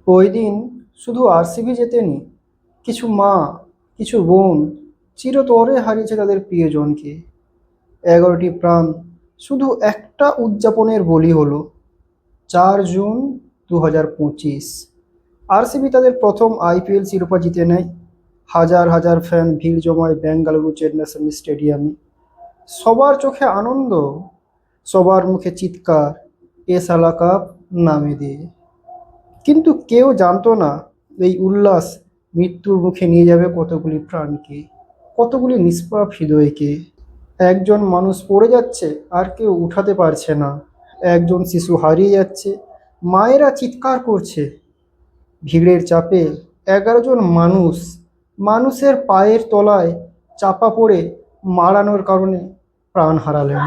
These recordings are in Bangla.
ওই দিন শুধু আরসিবি জেতেনি, কিছু মা, কিছু বোন চিরতরে হারিয়েছে তাদের প্রিয়জনকে। 11টি প্রাণ শুধু একটা উদযাপনের বলি হলো। 4 জুন 2025 আরসিবি তাদের প্রথম আইপিএল শিরোপা জিতে নেয়। হাজার হাজার ফ্যান ভিড় জমায় বেঙ্গালুরু চেন্নাই স্টেডিয়ামে। সবার চোখে আনন্দ, সবার মুখে চিৎকার, এ সালা কাপ নামে দিয়ে। কিন্তু কেউ জানতো না এই উল্লাস মৃত্যুর মুখে নিয়ে যাবে কতগুলি প্রাণকে, কতগুলি নিষ্পাপ হৃদয়কে। একজন মানুষ পড়ে যাচ্ছে আর কেউ উঠাতে পারছে না, একজন শিশু হারিয়ে যাচ্ছে, মায়েরা চিৎকার করছে। ভিড়ের চাপে 11 জন মানুষ মানুষের পায়ের তলায় চাপা পড়ে মারানোর কারণে প্রাণ হারালেন।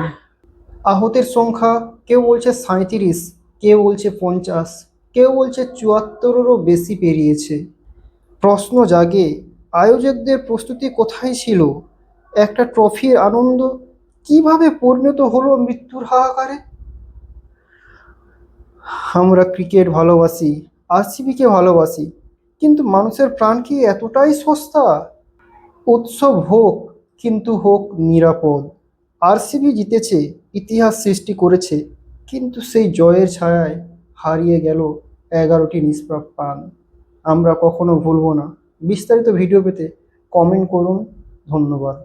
আহতের সংখ্যা কেউ বলছে 37, কেউ বলছে 50, কেউ বলছে 74-এরও বেশি পেরিয়েছে। প্রশ্ন জাগে, আয়োজকদের প্রস্তুতি কোথায় ছিল? একটা ট্রফির আনন্দ কিভাবে পরিণত হলো মৃত্যুর হাহাকারে? আমরা ক্রিকেট ভালোবাসি, আরসিবিকে ভালোবাসি, কিন্তু মানুষের প্রাণ কি এতটাই সস্তা? উৎসব হোক, কিন্তু হোক নিরাপদ। আরসিবি জিতেছে, ইতিহাস সৃষ্টি করেছে, কিন্তু সেই জয়ের ছায়ায় হারিয়ে গেল 11টি নিষ্পাপ প্রাণ। আমরা কখনো ভুলব না। বিস্তারিত ভিডিও পেতে কমেন্ট করুন। ধন্যবাদ।